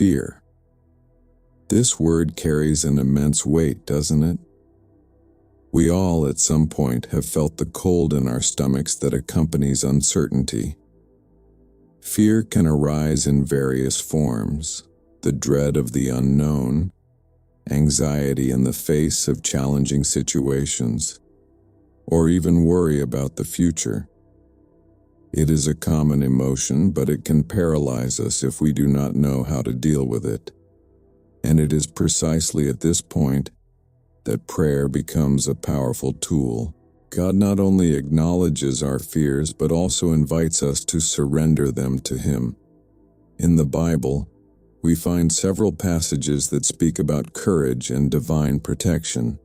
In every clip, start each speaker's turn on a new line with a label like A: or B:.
A: fear. This word carries an immense weight, doesn't it? We all, at some point, have felt the cold in our stomachs that accompanies uncertainty. Fear can arise in various forms: the dread of the unknown, anxiety in the face of challenging situations, or even worry about the future. It is a common emotion, but it can paralyze us if we do not know how to deal with it. And it is precisely at this point that prayer becomes a powerful tool. God not only acknowledges our fears, but also invites us to surrender them to Him. In the Bible, we find several passages that speak about courage and divine protection.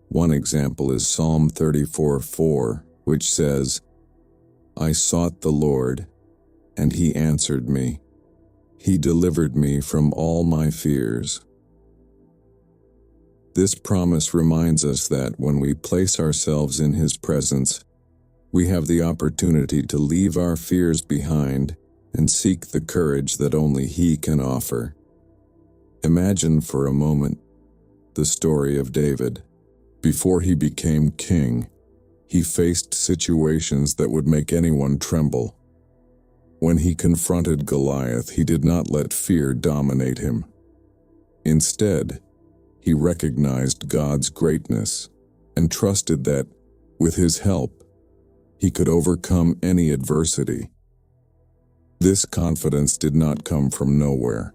A: One example is Psalm 34:4, which says, "I sought the Lord, and He answered me. He delivered me from all my fears." This promise reminds us that when we place ourselves in His presence, we have the opportunity to leave our fears behind and seek the courage that only He can offer. Imagine for a moment the story of David. Before he became king, he faced situations that would make anyone tremble. When he confronted Goliath, he did not let fear dominate him. Instead, he recognized God's greatness and trusted that, with His help, he could overcome any adversity. This confidence did not come from nowhere.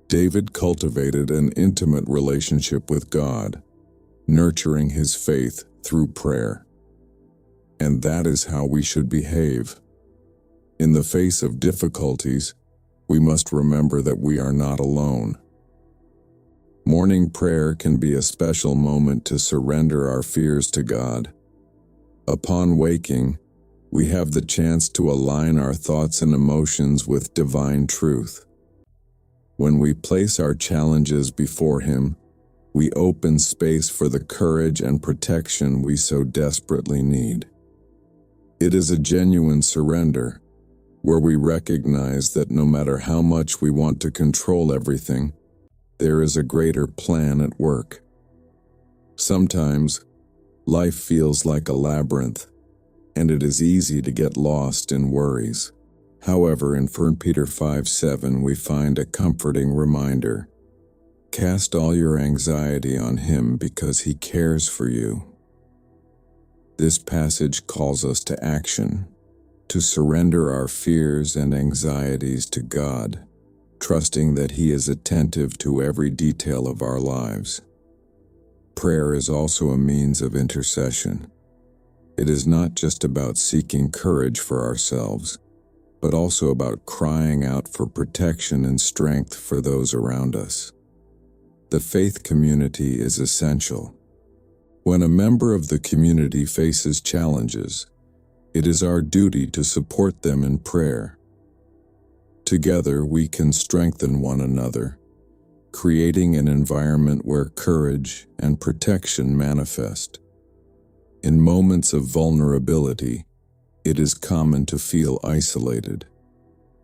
A: David cultivated an intimate relationship with God, nurturing his faith through prayer. And that is how we should behave. In the face of difficulties, we must remember that we are not alone. Morning prayer can be a special moment to surrender our fears to God. Upon waking, we have the chance to align our thoughts and emotions with divine truth. When we place our challenges before Him, we open space for the courage and protection we so desperately need. It is a genuine surrender, where we recognize that no matter how much we want to control everything, there is a greater plan at work. Sometimes, life feels like a labyrinth, and it is easy to get lost in worries. However, in 1 Peter 5:7, we find a comforting reminder: "Cast all your anxiety on Him because He cares for you." This passage calls us to action, to surrender our fears and anxieties to God, trusting that He is attentive to every detail of our lives. Prayer is also a means of intercession. It is not just about seeking courage for ourselves, but also about crying out for protection and strength for those around us. The faith community is essential. When a member of the community faces challenges, it is our duty to support them in prayer. Together, we can strengthen one another, creating an environment where courage and protection manifest. In moments of vulnerability, it is common to feel isolated,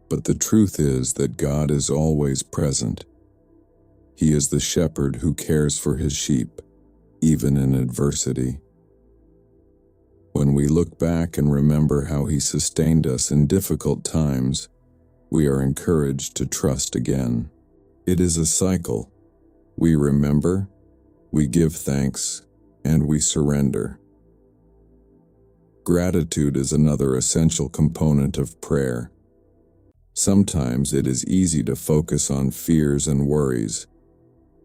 A: but the truth is that God is always present. He is the shepherd who cares for His sheep, even in adversity. When we look back and remember how He sustained us in difficult times, we are encouraged to trust again. It is a cycle. We remember, we give thanks, and we surrender. Gratitude is another essential component of prayer. Sometimes it is easy to focus on fears and worries,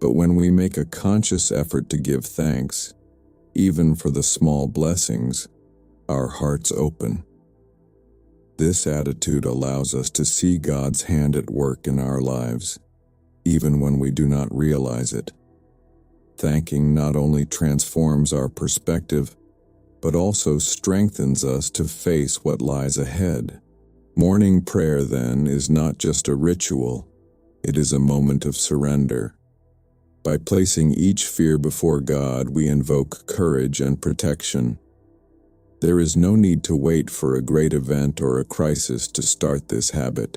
A: but when we make a conscious effort to give thanks, even for the small blessings, our hearts open. This attitude allows us to see God's hand at work in our lives, even when we do not realize it. Thanking not only transforms our perspective, but also strengthens us to face what lies ahead. Morning prayer, then, is not just a ritual, it is a moment of surrender. By placing each fear before God, we invoke courage and protection. There is no need to wait for a great event or a crisis to start this habit.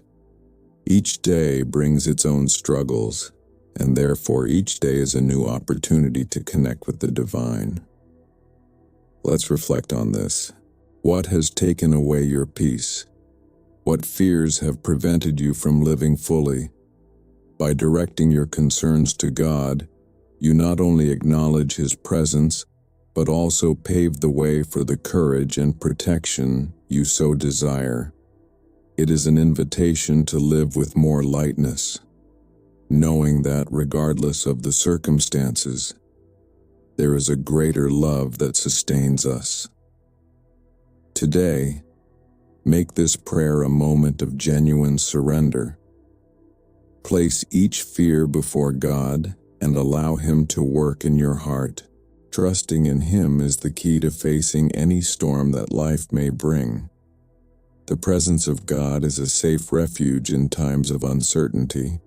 A: Each day brings its own struggles, and therefore each day is a new opportunity to connect with the divine. Let's reflect on this. What has taken away your peace? What fears have prevented you from living fully? By directing your concerns to God, you not only acknowledge His presence, but also pave the way for the courage and protection you so desire. It is an invitation to live with more lightness, knowing that regardless of the circumstances, there is a greater love that sustains us. Today, make this prayer a moment of genuine surrender. Place each fear before God and allow Him to work in your heart. Trusting in Him is the key to facing any storm that life may bring. The presence of God is a safe refuge in times of uncertainty.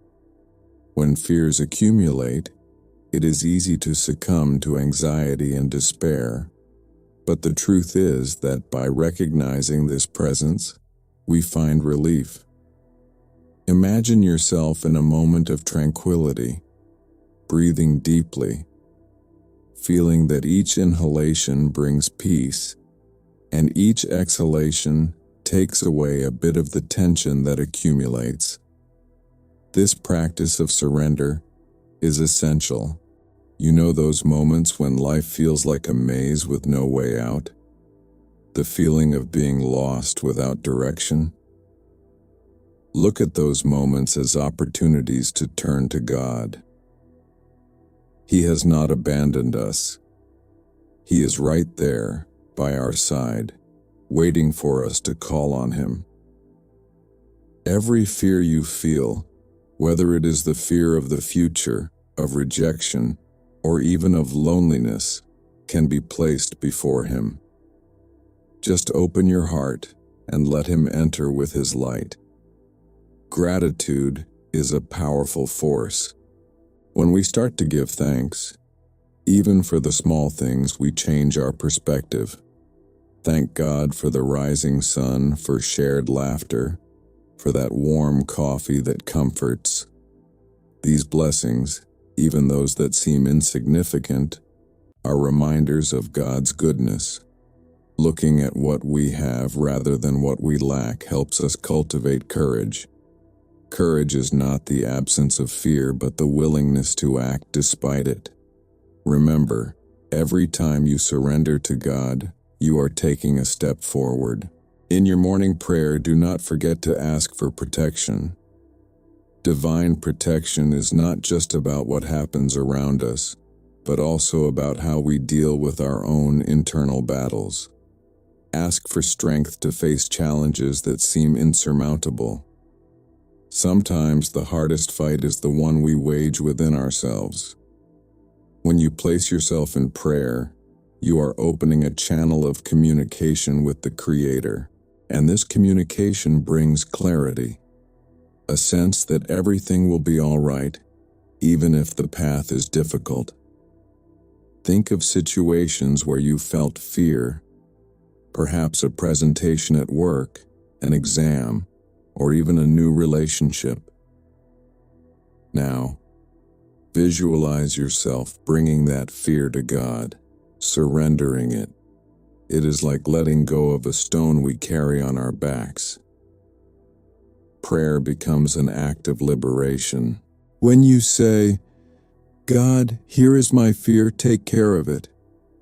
A: When fears accumulate, it is easy to succumb to anxiety and despair. But the truth is that by recognizing this presence, we find relief. Imagine yourself in a moment of tranquility, breathing deeply, feeling that each inhalation brings peace, and each exhalation takes away a bit of the tension that accumulates. This practice of surrender is essential. You know those moments when life feels like a maze with no way out? The feeling of being lost without direction? Look at those moments as opportunities to turn to God. He has not abandoned us. He is right there, by our side, waiting for us to call on Him. Every fear you feel, whether it is the fear of the future, of rejection, or even of loneliness, can be placed before Him. Just open your heart and let Him enter with His light. Gratitude is a powerful force. When we start to give thanks, even for the small things, we change our perspective. Thank God for the rising sun, for shared laughter, for that warm coffee that comforts. These blessings, even those that seem insignificant, are reminders of God's goodness. Looking at what we have rather than what we lack helps us cultivate courage. Courage is not the absence of fear, but the willingness to act despite it. Remember, every time you surrender to God, you are taking a step forward. In your morning prayer, do not forget to ask for protection. Divine protection is not just about what happens around us, but also about how we deal with our own internal battles. Ask for strength to face challenges that seem insurmountable. Sometimes the hardest fight is the one we wage within ourselves. When you place yourself in prayer, you are opening a channel of communication with the Creator, and this communication brings clarity, a sense that everything will be all right, even if the path is difficult. Think of situations where you felt fear, perhaps a presentation at work, an exam, or even a new relationship. Now, visualize yourself bringing that fear to God, surrendering it. It is like letting go of a stone we carry on our backs. Prayer becomes an act of liberation. When you say, "God, here is my fear, take care of it,"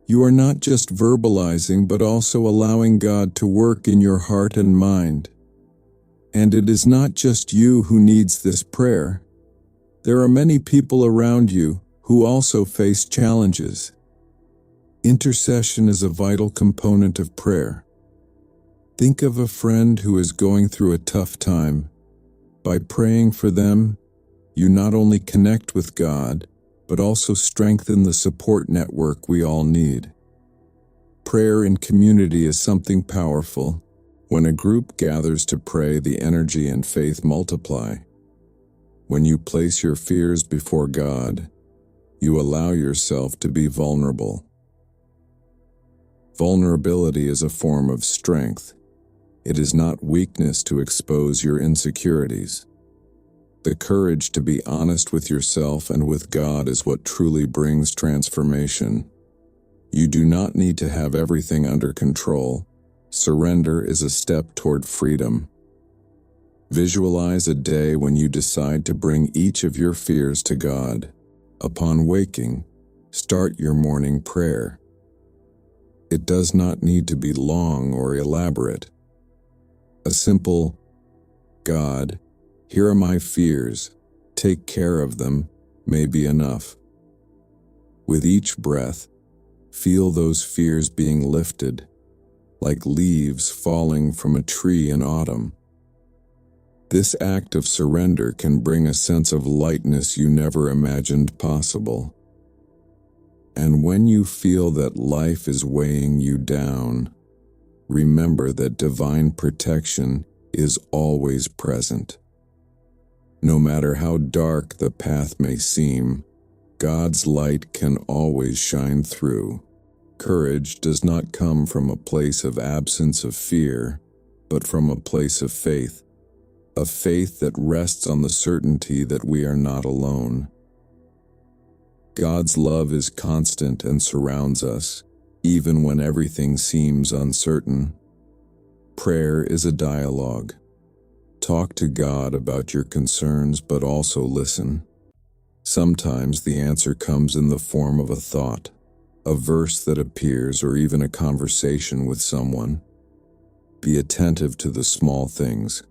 A: you are not just verbalizing but also allowing God to work in your heart and mind. And it is not just you who needs this prayer. There are many people around you who also face challenges. Intercession is a vital component of prayer. Think of a friend who is going through a tough time. By praying for them, you not only connect with God, but also strengthen the support network we all need. Prayer in community is something powerful. When a group gathers to pray, the energy and faith multiply. When you place your fears before God, you allow yourself to be vulnerable. Vulnerability is a form of strength. It is not weakness to expose your insecurities. The courage to be honest with yourself and with God is what truly brings transformation. You do not need to have everything under control. Surrender is a step toward freedom. Visualize a day when you decide to bring each of your fears to God. Upon waking, start your morning prayer. It does not need to be long or elaborate. A simple, "God, here are my fears, take care of them," may be enough. With each breath, feel those fears being lifted, like leaves falling from a tree in autumn. This act of surrender can bring a sense of lightness you never imagined possible. And when you feel that life is weighing you down, remember that divine protection is always present. No matter how dark the path may seem, God's light can always shine through. Courage does not come from a place of absence of fear, but from a place of faith. A faith that rests on the certainty that we are not alone. God's love is constant and surrounds us, even when everything seems uncertain. Prayer is a dialogue. Talk to God about your concerns, but also listen. Sometimes the answer comes in the form of a thought, a verse that appears, or even a conversation with someone. Be attentive to the small things.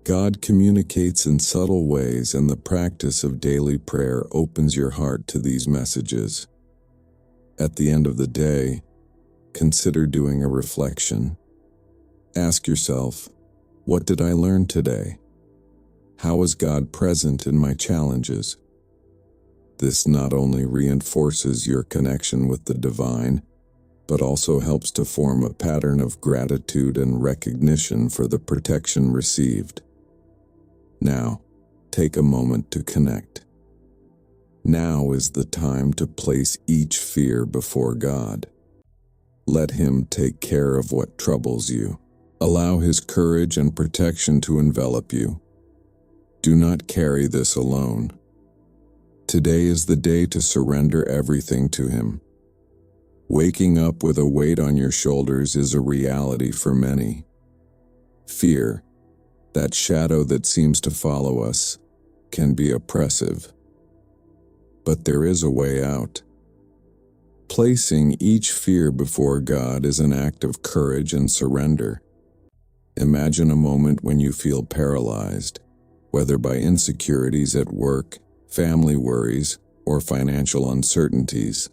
A: God communicates in subtle ways, and the practice of daily prayer opens your heart to these messages. At the end of the day, consider doing a reflection. Ask yourself, what did I learn today? How is God present in my challenges? This not only reinforces your connection with the divine, but also helps to form a pattern of gratitude and recognition for the protection received. Now, take a moment to connect. Now is the time to place each fear before God. Let Him take care of what troubles you. Allow His courage and protection to envelop you. Do not carry this alone. Today is the day to surrender everything to Him. Waking up with a weight on your shoulders is a reality for many. Fear, that shadow that seems to follow us, can be oppressive. But there is a way out. Placing each fear before God is an act of courage and surrender. Imagine a moment when you feel paralyzed, whether by insecurities at work, family worries, or financial uncertainties.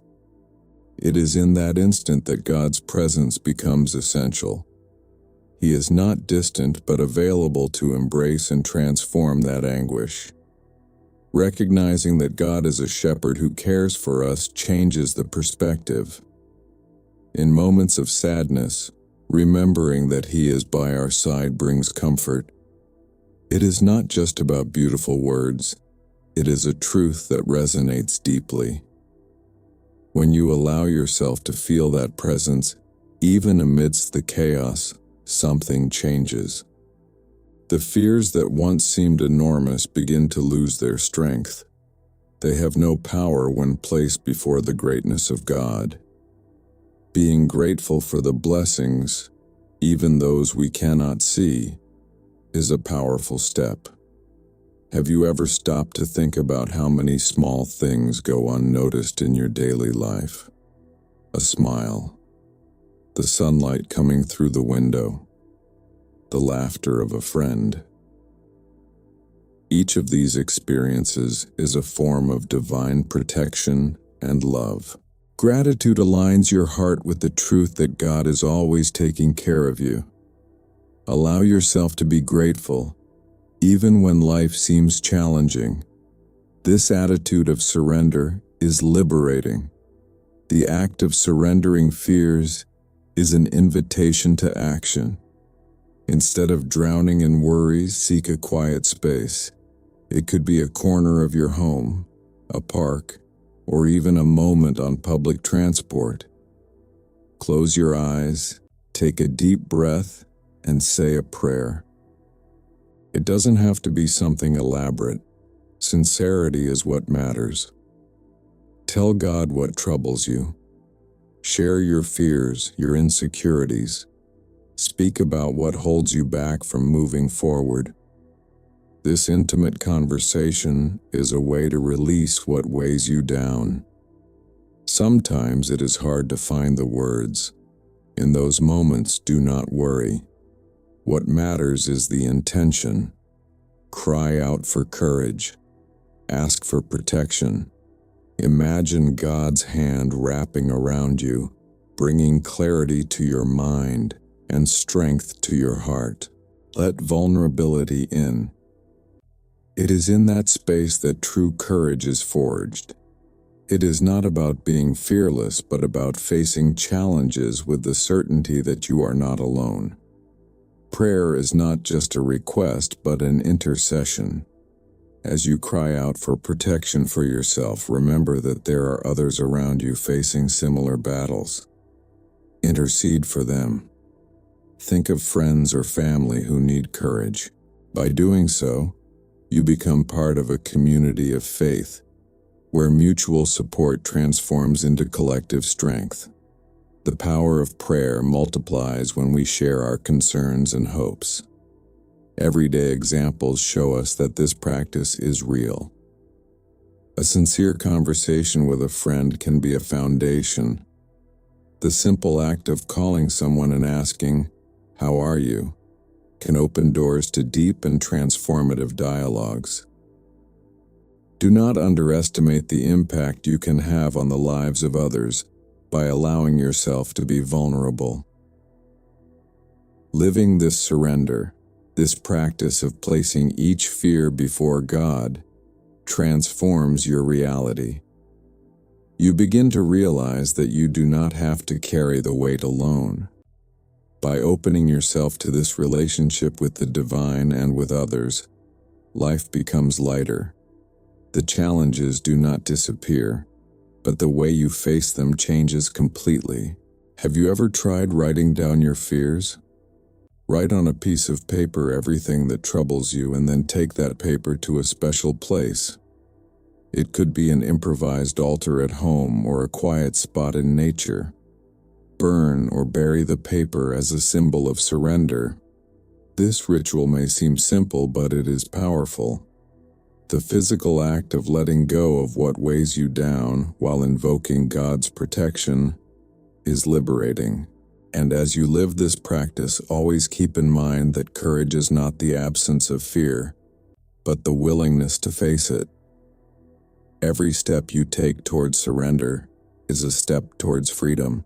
A: It is in that instant that God's presence becomes essential. He is not distant but available to embrace and transform that anguish. Recognizing that God is a shepherd who cares for us changes the perspective. In moments of sadness, remembering that He is by our side brings comfort. It is not just about beautiful words, it is a truth that resonates deeply. When you allow yourself to feel that presence, even amidst the chaos, something changes. The fears that once seemed enormous begin to lose their strength. They have no power when placed before the greatness of God. Being grateful for the blessings, even those we cannot see, is a powerful step. Have you ever stopped to think about how many small things go unnoticed in your daily life? A smile, the sunlight coming through the window, the laughter of a friend. Each of these experiences is a form of divine protection and love. Gratitude aligns your heart with the truth that God is always taking care of you. Allow yourself to be grateful, even when life seems challenging. This attitude of surrender is liberating. The act of surrendering fears is an invitation to action. Instead of drowning in worries, seek a quiet space. It could be a corner of your home, a park, or even a moment on public transport. Close your eyes, take a deep breath, and say a prayer. It doesn't have to be something elaborate. Sincerity is what matters. Tell God what troubles you. Share your fears, your insecurities. Speak about what holds you back from moving forward. This intimate conversation is a way to release what weighs you down. Sometimes it is hard to find the words. In those moments, do not worry. What matters is the intention. Cry out for courage. Ask for protection. Imagine God's hand wrapping around you, bringing clarity to your mind and strength to your heart. Let vulnerability in. It is in that space that true courage is forged. It is not about being fearless, but about facing challenges with the certainty that you are not alone. Prayer is not just a request, but an intercession. As you cry out for protection for yourself, remember that there are others around you facing similar battles. Intercede for them. Think of friends or family who need courage. By doing so, you become part of a community of faith, where mutual support transforms into collective strength. The power of prayer multiplies when we share our concerns and hopes. Everyday examples show us that this practice is real. A sincere conversation with a friend can be a foundation. The simple act of calling someone and asking, "How are you?" can open doors to deep and transformative dialogues. Do not underestimate the impact you can have on the lives of others by allowing yourself to be vulnerable. Living this surrender, this practice of placing each fear before God, transforms your reality. You begin to realize that you do not have to carry the weight alone. By opening yourself to this relationship with the divine and with others, life becomes lighter. The challenges do not disappear, but the way you face them changes completely. Have you ever tried writing down your fears? Write on a piece of paper everything that troubles you and then take that paper to a special place. It could be an improvised altar at home or a quiet spot in nature. Burn or bury the paper as a symbol of surrender. This ritual may seem simple, but it is powerful. The physical act of letting go of what weighs you down while invoking God's protection is liberating. And as you live this practice, always keep in mind that courage is not the absence of fear, but the willingness to face it. Every step you take towards surrender is a step towards freedom.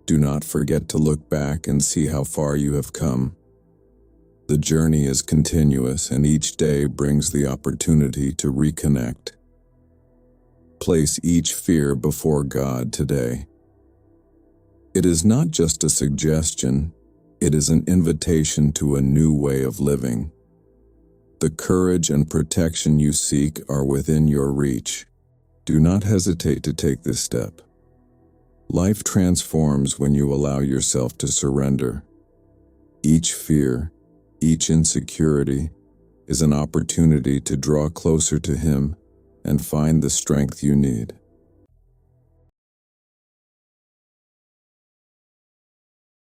A: Do not forget to look back and see how far you have come. The journey is continuous, and each day brings the opportunity to reconnect. Place each fear before God today. It is not just a suggestion, it is an invitation to a new way of living. The courage and protection you seek are within your reach. Do not hesitate to take this step. Life transforms when you allow yourself to surrender. Each fear, each insecurity, is an opportunity to draw closer to Him and find the strength you need.